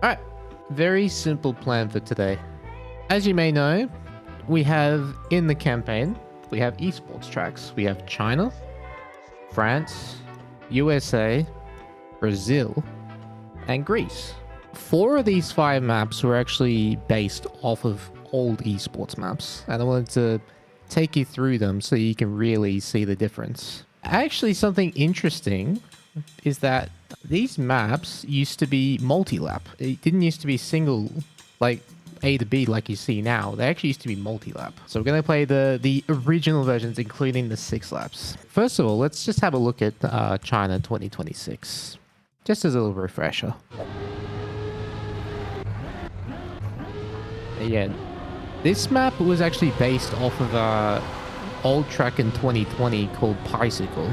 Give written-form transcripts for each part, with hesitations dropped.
Alright, very simple plan for today. As you may know, we have in the campaign, we have esports tracks. We have China, France, USA, Brazil, and Greece. 4 of these 5 maps were actually based off of old esports maps, and I wanted to take you through them so you can really see the difference. Actually, something interesting is that these maps used to be multi-lap. It didn't used to be single, like A to B like you see now. They actually used to be multi-lap. So we're going to play the original versions, including the 6 laps. First of all, let's just have a look at China 2026, just as a little refresher. Yeah, this map was actually based off of a old track in 2020 called Bicycle.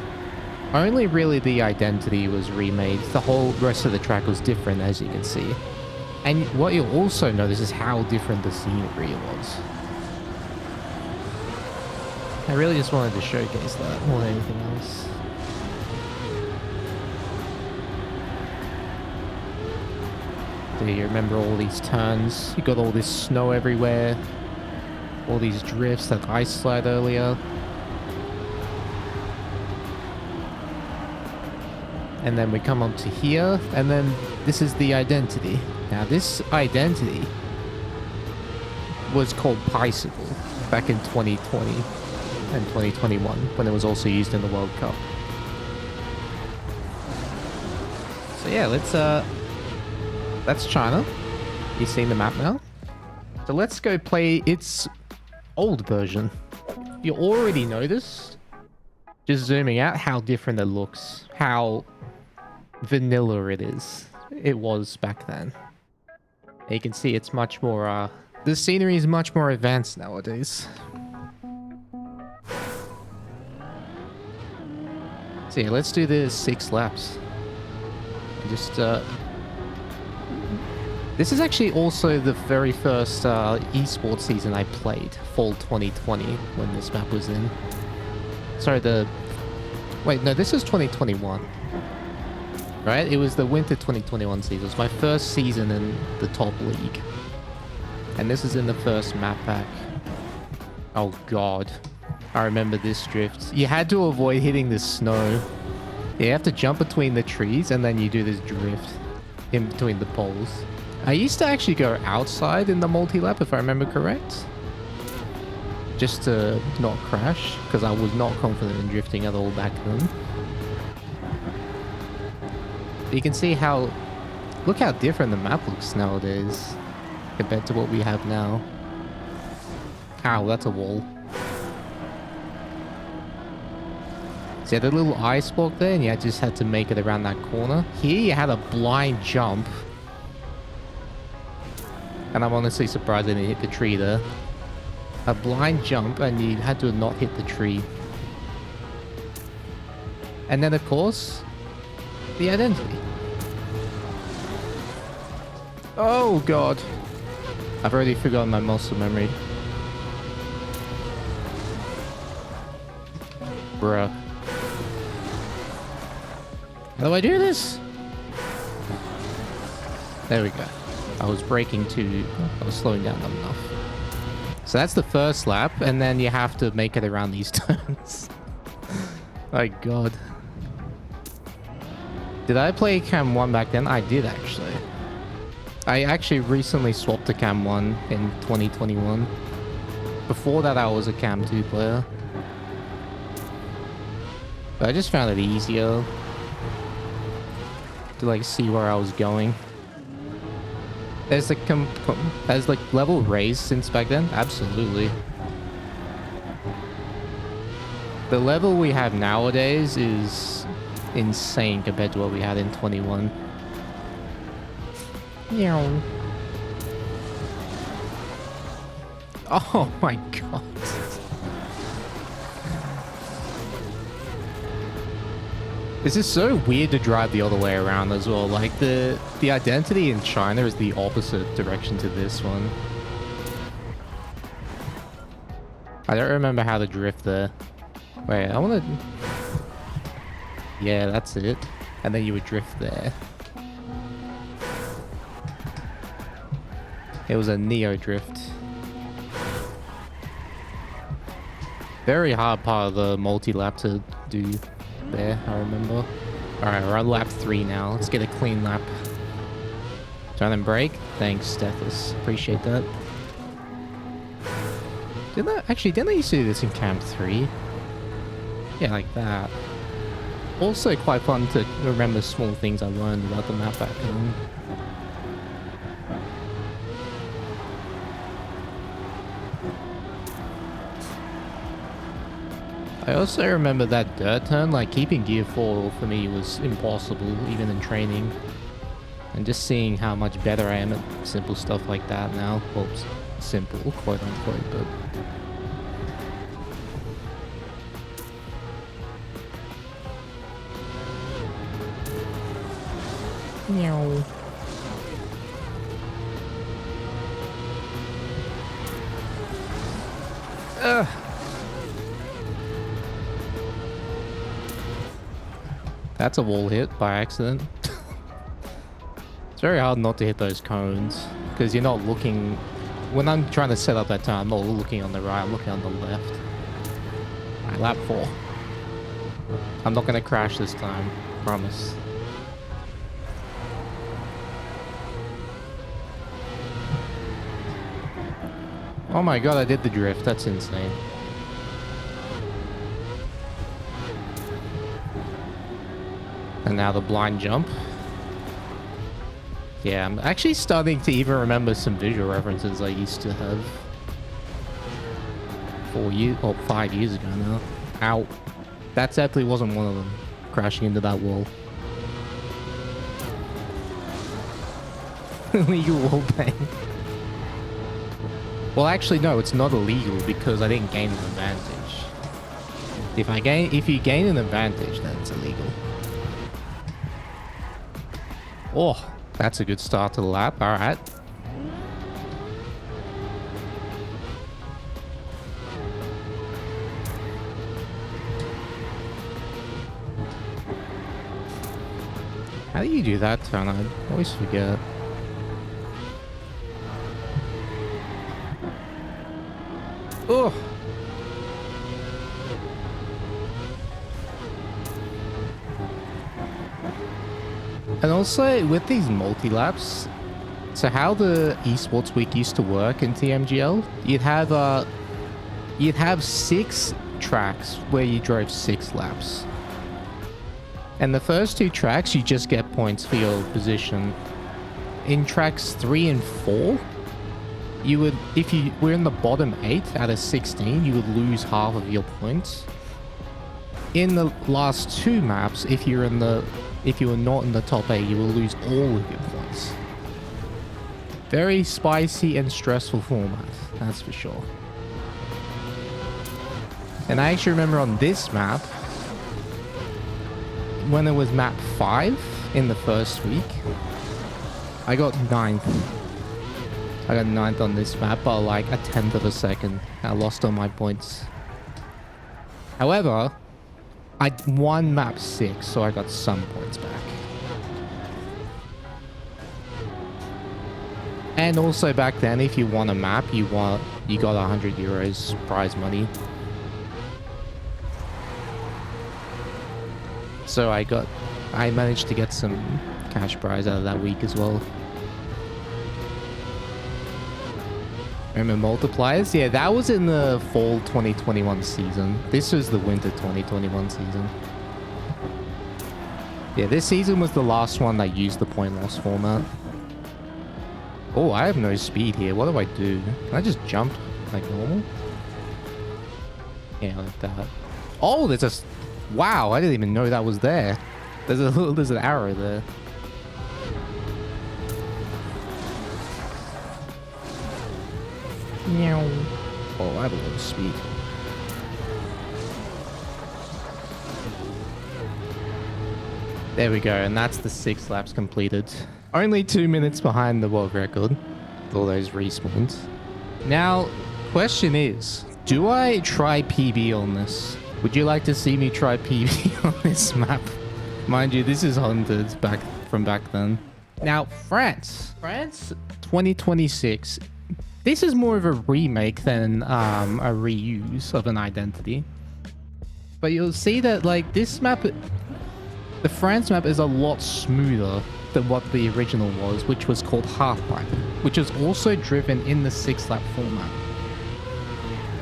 Only really the identity was remade. The whole rest of the track was different, as you can see. And what you'll also notice is how different the scenery was. I really just wanted to showcase that more than anything else. Do you remember all these turns? You got all this snow everywhere. All these drifts, that ice slide earlier. And then we come up to here, and then this is the identity. Now this identity was called Bicycle back in 2020 and 2021 when it was also used in the World Cup. So yeah, that's China. You've seen the map now. So let's go play its old version. You already noticed, just zooming out, how different it looks, how vanilla it is. It was back then. You can see it's much more, the scenery is much more advanced nowadays. So yeah, let's do the 6 laps. Just, this is actually also the very first esports season I played, fall 2020, when this map was in. Sorry, wait, no, this is 2021. Right? It was the winter 2021 season. It was my first season in the top league. And this is in the first map pack. Oh god. I remember this drift. You had to avoid hitting the snow. You have to jump between the trees and then you do this drift in between the poles. I used to actually go outside in the multi-lap, if I remember correct. Just to not crash, because I was not confident in drifting at all back then. But you can see how... Look how different the map looks nowadays compared to what we have now. Ow, that's a wall. So you had a little ice block there and you just had to make it around that corner. Here you had a blind jump. And I'm honestly surprised I didn't hit the tree there. A blind jump and you had to not hit the tree. And then of course, the identity. Oh god. I've already forgotten my muscle memory. Bruh. How do I do this? There we go. I was braking too... I was slowing down enough. So that's the first lap, and then you have to make it around these turns. My god. Did I play Cam 1 back then? I did, actually. I actually recently swapped to Cam 1 in 2021. Before that, I was a Cam 2 player. But I just found it easier to, like, see where I was going. There's like has like level raised since back then? Absolutely. The level we have nowadays is insane compared to what we had in 21. Meow. Oh my god. This is so weird to drive the other way around as well. Like the identity in China is the opposite direction to this one. I don't remember how to drift there. Wait, I want to... Yeah, that's it. And then you would drift there. It was a Neo drift. Very hard part of the multi-lap to do there, I remember. Alright, we're on lap 3 now. Let's get a clean lap. Turn and brake. Thanks, Stethus. Appreciate that. Didn't I used to do this in Camp 3? Yeah, like that. Also quite fun to remember small things I learned about the map back then. I also remember that dirt turn, like keeping gear 4 for me was impossible, even in training. And just seeing how much better I am at simple stuff like that now. Well, simple, quote unquote, but... Meow. Ugh. That's a wall hit by accident. It's very hard not to hit those cones because you're not looking. When I'm trying to set up that turn, I'm not looking on the right, I'm looking on the left. Alright, lap 4. I'm not going to crash this time, promise. Oh my god, I did the drift. That's insane. And now the blind jump. Yeah, I'm actually starting to even remember some visual references I used to have 5 years ago now. Ow. That definitely wasn't one of them. Crashing into that wall. Illegal wall bang. Well, actually, no, it's not illegal because I didn't gain an advantage. If you gain an advantage, then it's illegal. Oh, that's a good start to the lap. All right. How do you do that turn? I always forget. Oh. And also with these multi-laps, so how the Esports week used to work in TMGL, you'd have 6 tracks where you drove 6 laps. And the first 2 tracks, you just get points for your position. In tracks 3 and 4, you would, if you were in the bottom 8 out of 16, you would lose half of your points. In the last 2 maps, if you were not in the top 8, you will lose all of your points. Very spicy and stressful format, that's for sure. And I actually remember on this map, when it was map 5 in the first week, I got 9th. I got 9th on this map by like a 1/10 of a second. I lost all my points. However, I won map 6, so I got some points back. And also back then, if you won a map, you got 100 euros prize money. So I managed to get some cash prize out of that week as well. Remember multipliers? Yeah, that was in the fall 2021 season. This was the winter 2021 season. Yeah, this season was the last one that used the point loss format. Oh, I have no speed here. What do I do? Can I just jump like normal? Yeah, like that. Oh, there's a... Wow, I didn't even know that was there. There's an arrow there. Meow. Oh, I have a lot of speed. There we go, and that's the 6 laps completed. Only 2 minutes behind the world record. With all those respawns. Now, question is, do I try PB on this? Would you like to see me try PB on this map? Mind you, this is haunted from back then. Now, France 2026. This is more of a remake than a reuse of an identity. But you'll see that, like, this map, the France map is a lot smoother than what the original was, which was called Halfpipe, which is also driven in the 6-lap format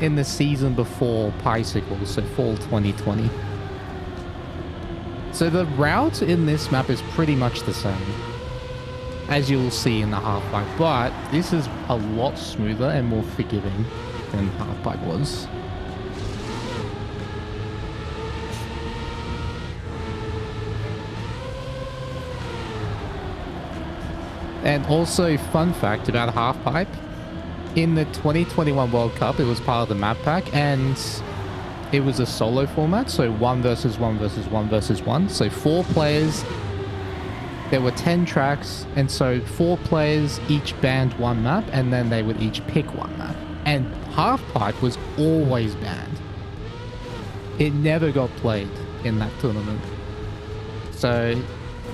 in the season before Bicycles, so fall 2020. So the route in this map is pretty much the same as you will see in the Halfpipe, but this is a lot smoother and more forgiving than Halfpipe was. And also, fun fact about Halfpipe, in the 2021 World Cup, it was part of the map pack, and it was a solo format, so 1 versus 1 versus 1 versus 1. So 4 players, there were 10 tracks, and so 4 players each banned 1 map, and then they would each pick 1 map. And Halfpipe was always banned. It never got played in that tournament. So,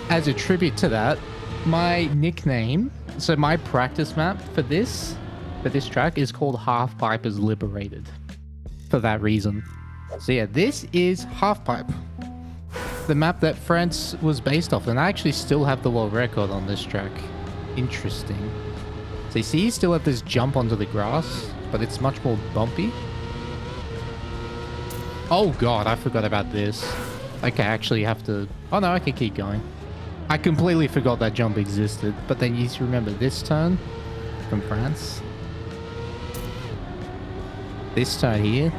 as a tribute to that, my nickname, so my practice map for this track is called Halfpipe is Liberated. For that reason. So yeah, this is Halfpipe. The map that France was based off, and I actually still have the world record on this track. Interesting. So you see you still have this jump onto the grass, but it's much more bumpy. Oh god, I forgot about this. Okay, I actually have to... Oh no, I can keep going. I completely forgot that jump existed, but then you need to remember this turn from France. This turn here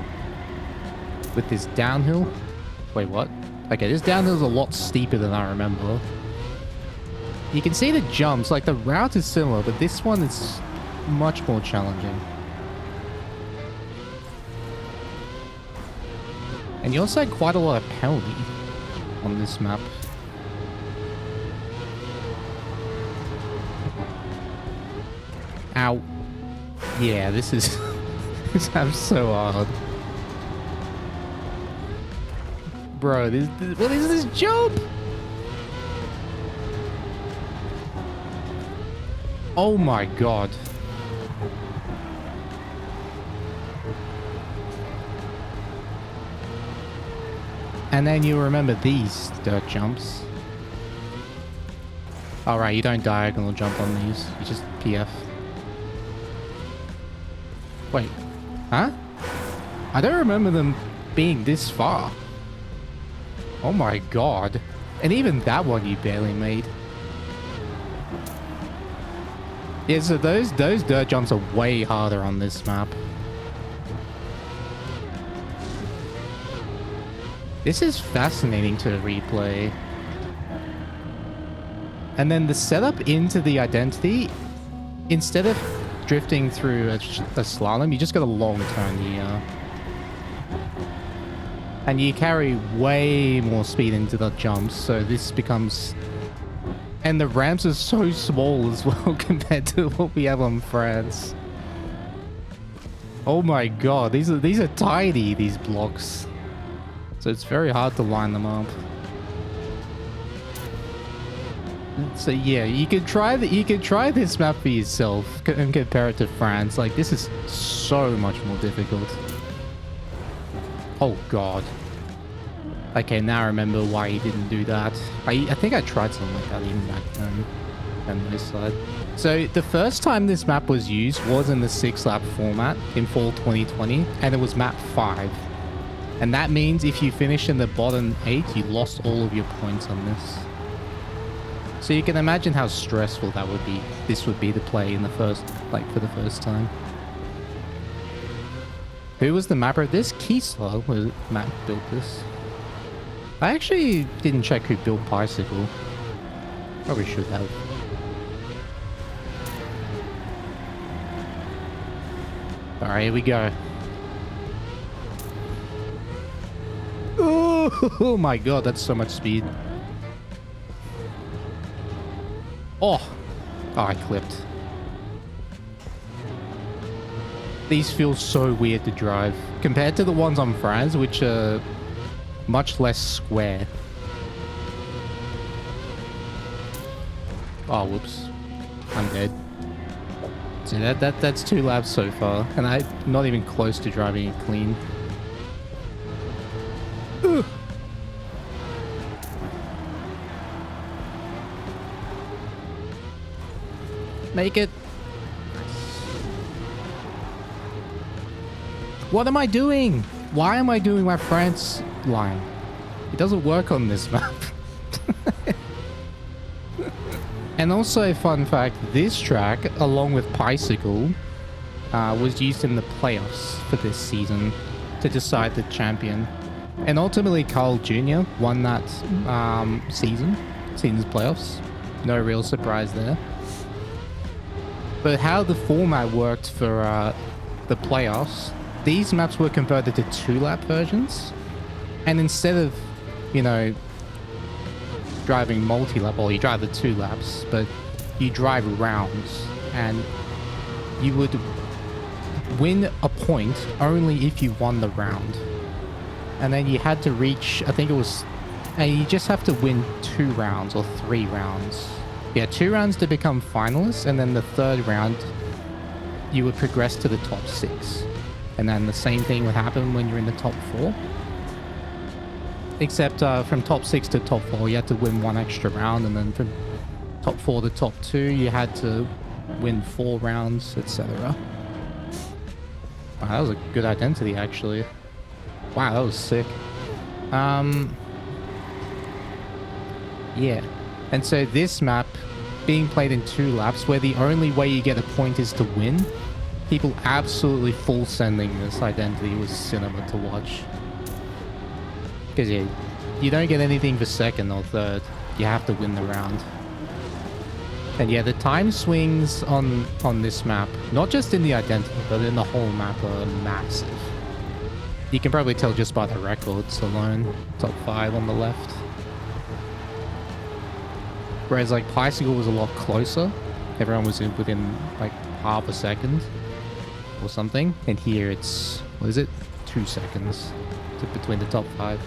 with this downhill. Wait, what? Okay, this downhill is a lot steeper than I remember. You can see the jumps, like the route is similar, but this one is much more challenging. And you also had quite a lot of penalty on this map. Ow. Yeah, this is... this map's so hard. Bro, what is this jump? Oh my god. And then you remember these dirt jumps. Alright, you don't diagonal jump on these. You just PF. Wait, huh? I don't remember them being this far. Oh my god. And even that one you barely made. Yeah, so those dirt jumps are way harder on this map. This is fascinating to replay. And then the setup into the identity, instead of drifting through a slalom, you just got a long turn here. And you carry way more speed into the jumps, so this becomes... And the ramps are so small as well compared to what we have on France. Oh my god, these are tiny, these blocks. So it's very hard to line them up. So yeah, you could try this map for yourself and compare it to France. Like, this is so much more difficult. Oh god. Okay, now I remember why he didn't do that. I think I tried something like that even back then on this side. So the first time this map was used was in the 6-lap format in fall 2020, and it was map 5. And that means if you finish in the bottom 8, you lost all of your points on this. So you can imagine how stressful that would be. This would be to play in the first, like, for the first time. Who was the mapper? This Keyslow was Matt built this. I actually didn't check who built Bicycle. Probably should have. Alright, here we go. Oh my god, that's so much speed. Oh, I clipped. These feel so weird to drive compared to the ones on France, which are much less square. Oh, whoops. I'm dead. So that's 2 laps so far, and I'm not even close to driving it clean. Ugh. Make it. What am I doing? Why am I doing my France line? It doesn't work on this map. And also a fun fact, this track, along with Bicycle, was used in the playoffs for this season to decide the champion. And ultimately Carl Jr. won that season's playoffs. No real surprise there. But how the format worked for the playoffs, these maps were converted to 2-lap versions. And instead of, you know, driving multi-lap, or you drive the 2 laps, but you drive rounds, and you would win a point only if you won the round. And then you had to reach, I think it was, and you just have to win 2 rounds or 3 rounds. Yeah, 2 rounds to become finalists, and then the 3rd round, you would progress to the top 6. And then the same thing would happen when you're in the top 4. Except from top 6 to top 4, you had to win 1 extra round, and then from top 4 to top 2, you had to win 4 rounds, etc. Wow, that was a good identity, actually. Wow, that was sick. Yeah. And so this map, being played in 2 laps, where the only way you get a point is to win, people absolutely full sending this identity was cinema to watch. Because yeah, you don't get anything for 2nd or 3rd. You have to win the round. And yeah, the time swings on this map, not just in the identity, but in the whole map, are massive. You can probably tell just by the records alone. Top 5 on the left. Whereas like Bicycle was a lot closer. Everyone was within like half a second or something. And here it's, what is it? 2 seconds between the top 5.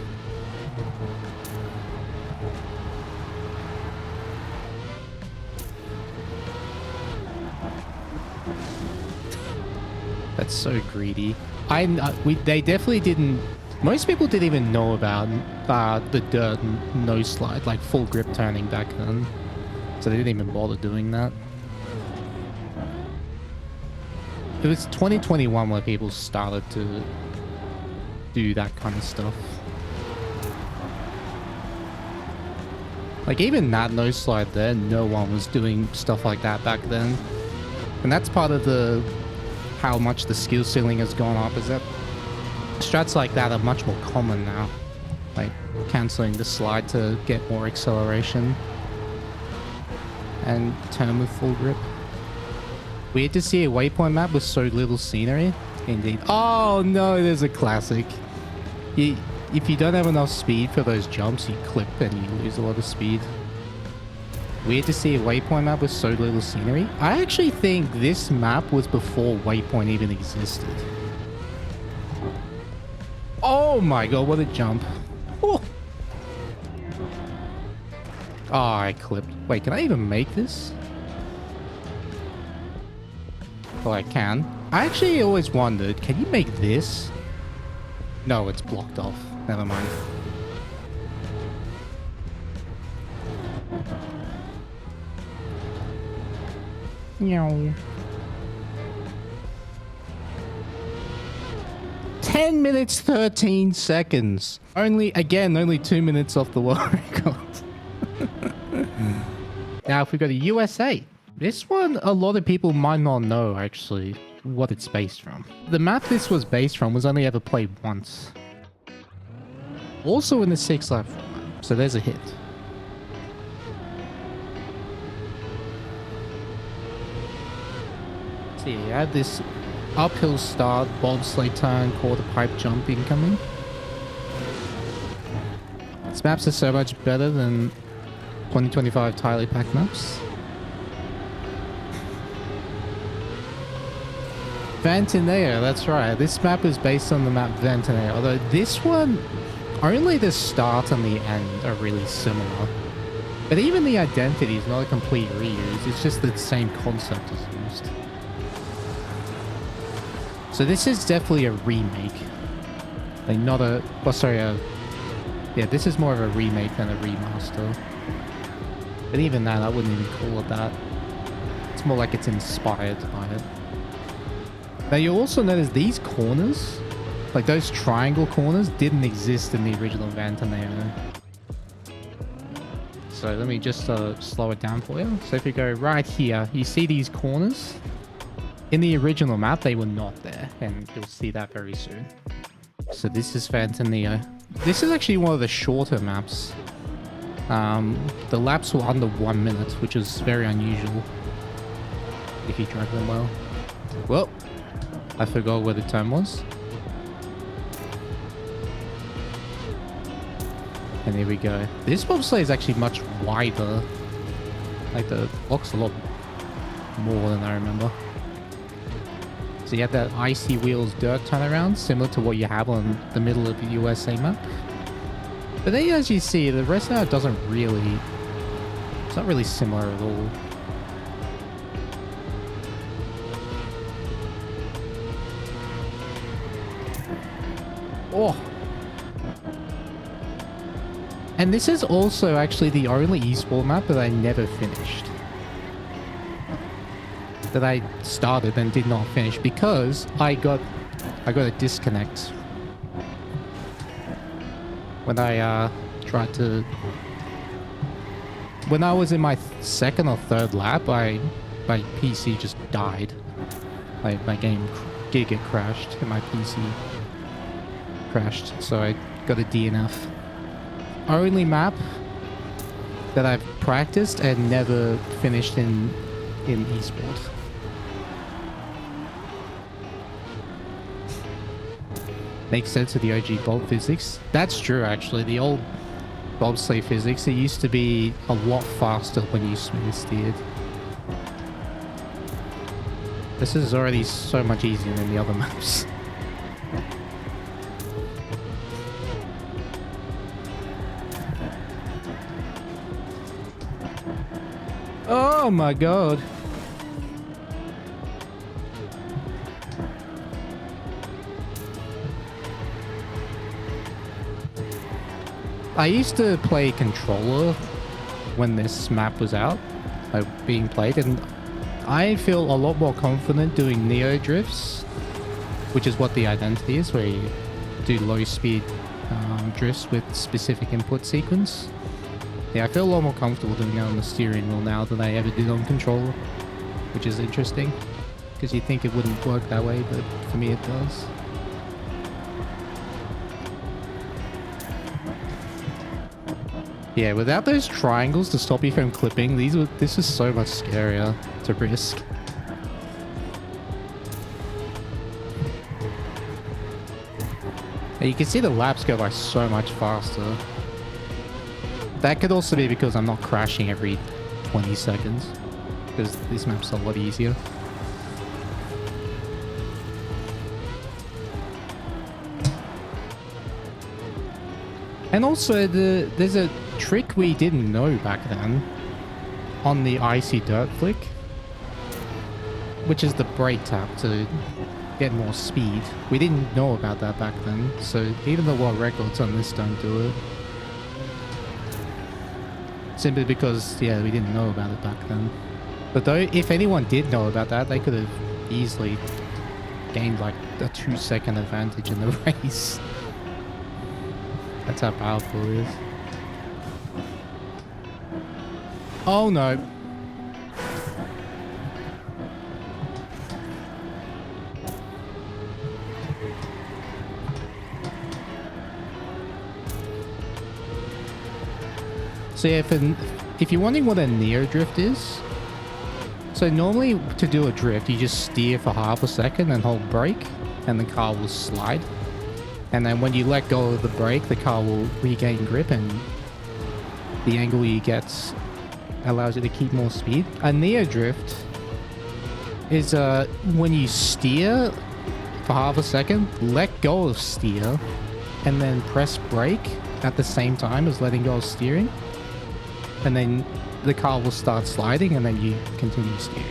That's so greedy. They definitely didn't. Most people didn't even know about the dirt no slide, like full grip turning back then, so they didn't even bother doing that. It was 2021 where people started to do that kind of stuff. Like even that no slide there, no one was doing stuff like that back then, and that's part of the how much the skill ceiling has gone up, is that strats like that are much more common now, like cancelling the slide to get more acceleration and turn with full grip. Weird to see a waypoint map with so little scenery. Indeed. Oh no, there's a classic. If you don't have enough speed for those jumps, you clip and you lose a lot of speed. Weird to see a waypoint map with so little scenery. I actually think this map was before waypoint even existed. Oh my god, what a jump. Oh, I clipped. Wait, can I even make this? Oh, I can. I actually always wondered, can you make this? No, it's blocked off. Never mind. Meow. 10 minutes 13 seconds. Only 2 minutes off the world record. Now if we go to USA, this one a lot of people might not know actually what it's based from. The map this was based from was only ever played once. Also in the 6-lap format, so there's a hit. See, you had this uphill start, bobsleigh turn, quarter pipe jump incoming. These maps are so much better than 2025 Tiley Pack maps. Vantaneo, that's right. This map is based on the map Vantaneo, although this one, only the start and the end are really similar. But even the identity is not a complete reuse, it's just the same concept is used. So this is definitely a remake. Like not a... Oh, sorry. Yeah, this is more of a remake than a remaster. But even that, I wouldn't even call it that. It's more like it's inspired by it. Now you also notice these corners, like those triangle corners, didn't exist in the original Vantaneo. So let me just slow it down for you. So if you go right here, you see these corners? In the original map, they were not there, and you'll see that very soon. So this is Vantaneo. This is actually one of the shorter maps. The laps were under 1 minute, which is very unusual if you drive them well. Well, I forgot where the time was. And here we go. This bobsleigh is actually much wider. Like the block's a lot more than I remember. So you have that icy wheels dirt turnaround, similar to what you have on the middle of the USA map. But then as you see, the rest of it doesn't really... It's not really similar at all. Oh! And this is also actually the only esport map that I never finished. That I started and did not finish because I got a disconnect when I tried to... When I was in my second or third lap, my PC just died. My game did get crashed and my PC crashed, so I got a DNF. Only map that I've practiced and never finished in esports. Makes sense with the OG bob physics. That's true, actually. The old bobsleigh physics, it used to be a lot faster when you smooth steered. This is already so much easier than the other maps. Oh my god. I used to play controller when this map was out, being played, and I feel a lot more confident doing neo drifts, which is what the identity is, where you do low speed drifts with specific input sequence. Yeah, I feel a lot more comfortable doing it on the steering wheel now than I ever did on controller, which is interesting, because you think it wouldn't work that way, but for me it does. Yeah, without those triangles to stop you from clipping, this is so much scarier to risk. And you can see the laps go by so much faster. That could also be because I'm not crashing every 20 seconds, because this map's a lot easier. And also, there's a trick we didn't know back then on the icy dirt flick, which is the brake tap to get more speed. We didn't know about that back then, so even the world records on this don't do it. Simply because, yeah, we didn't know about it back then. But though, if anyone did know about that, they could have easily gained like a 2-second advantage in the race. That's how powerful it is. Oh no. So yeah, if you're wondering what a neo drift is, so normally to do a drift, you just steer for half a second and hold brake, and the car will slide. And then when you let go of the brake, the car will regain grip, and the angle you get allows you to keep more speed. A neo drift is when you steer for half a second, let go of steer, and then press brake at the same time as letting go of steering. And then the car will start sliding, and then you continue steering.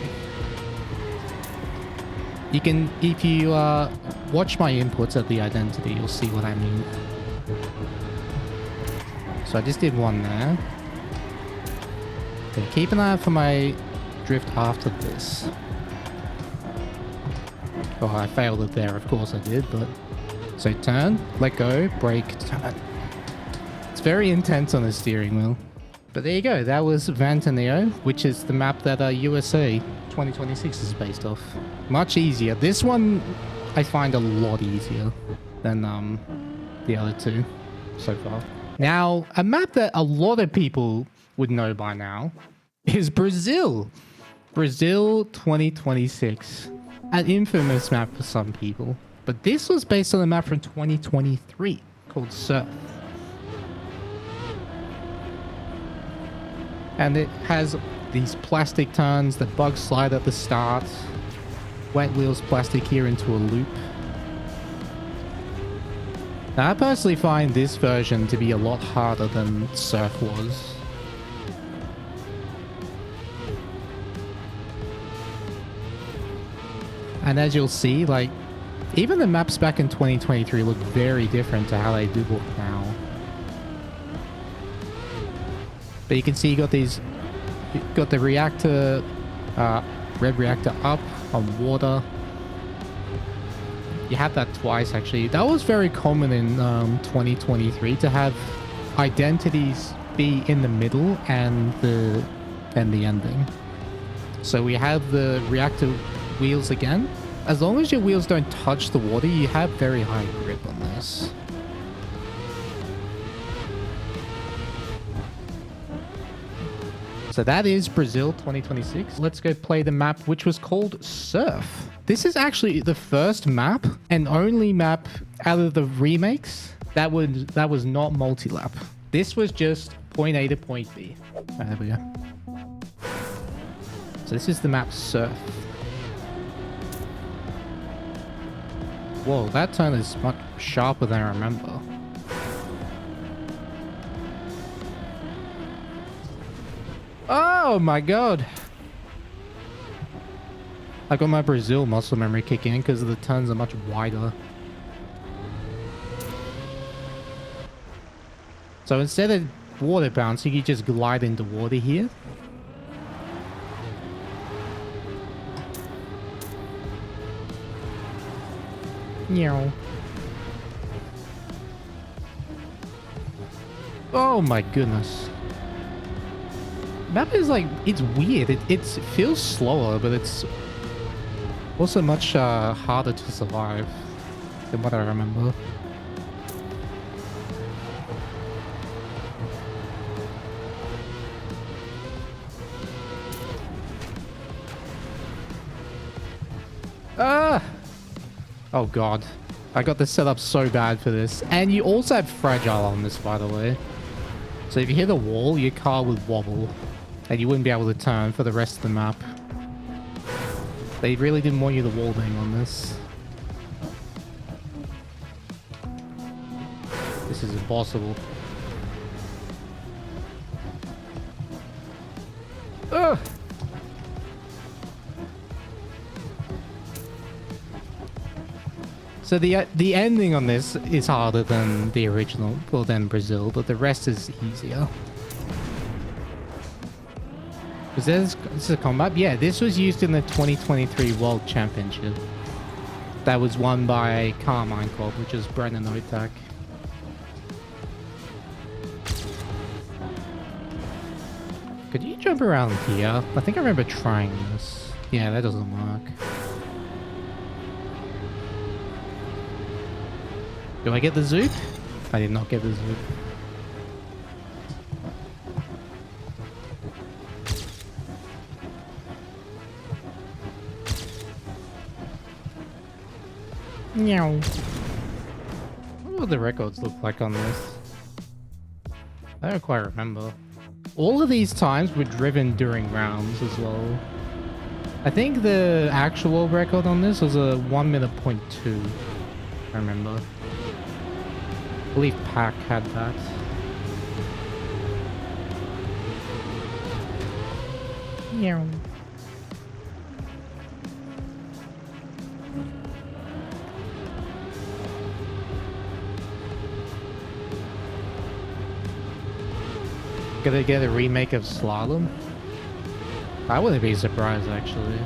You can, if you watch my inputs at the identity, you'll see what I mean. So I just did one there. Okay, keep an eye out for my drift after this. Oh, I failed it there, of course I did, but... So turn, let go, brake, turn. It's very intense on the steering wheel. But there you go, that was Vantaneo, which is the map that USA 2026 is based off. Much easier. This one I find a lot easier than the other two so far. Now, a map that a lot of people would know by now is Brazil. Brazil 2026. An infamous map for some people. But this was based on a map from 2023 called Surf. And it has these plastic turns that bug slide at the start. Wet wheels plastic here into a loop. Now, I personally find this version to be a lot harder than Surf was. And as you'll see, like, even the maps back in 2023 look very different to how they do look now. But you can see you got the reactor, red reactor up on water. You had that twice actually. That was very common in 2023 to have identities be in the middle and the ending. So we have the reactor wheels again. As long as your wheels don't touch the water, you have very high grip on this. So that is Brazil 2026. Let's go play the map, which was called Surf. This is actually the first map and only map out of the remakes that was not multi-lap. This was just point A to point B. Right, there we go. So this is the map Surf. Whoa, that turn is much sharper than I remember. Oh my god! I got my Brazil muscle memory kicking in because the turns are much wider. So instead of water bouncing, you just glide into water here. Meow. Oh my goodness. Map is like, it's weird. It feels slower, but it's also much harder to survive than what I remember. Ah! Oh god. I got this set up so bad for this. And you also have fragile on this, by the way. So if you hit a wall, your car would wobble. And you wouldn't be able to turn for the rest of the map. They really didn't want you to wall bang on this. This is impossible. Ugh! So the ending on this is harder than the original, or than Brazil, but the rest is easier. Is this a combat? Yeah, this was used in the 2023 World Championship. That was won by Carmine Corp, which is Brennan Otak. Could you jump around here? I think I remember trying this. Yeah, that doesn't work. Do I get the zoop? I did not get the zoop. Meow. I wonder what the records look like on this. I don't quite remember. All of these times were driven during rounds as well. I think the actual record on this was a 1 minute point 2. I remember. I believe Pack had that. Meow. Gonna get a remake of Slalom? I wouldn't be surprised, actually.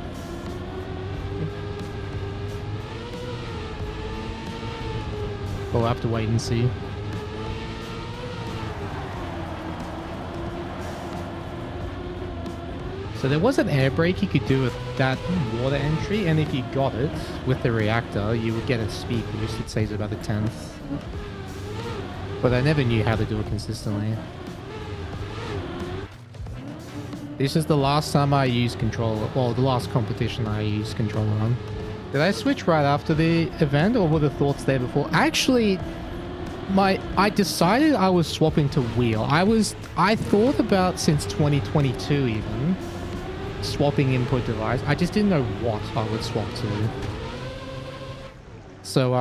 We'll have to wait and see. So there was an air brake you could do with that water entry, and if you got it with the reactor, you would get a speed boost. It saves about a tenth. But I never knew how to do it consistently. This is the last time I used controller, well, the last competition I used controller on. Did I switch right after the event, or were the thoughts there before? Actually, I decided I was swapping to wheel. I thought about since 2022 even, swapping input device. I just didn't know what I would swap to. So,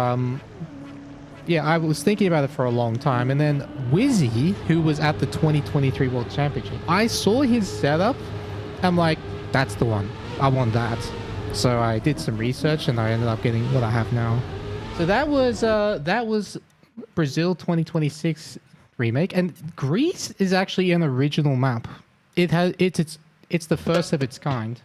yeah, I was thinking about it for a long time, and then Wizzy, who was at the 2023 World Championship, I saw his setup. I'm like, that's the one. I want that. So I did some research, and I ended up getting what I have now. So that was Brazil 2026 remake, and Greece is actually an original map. It's the first of its kind.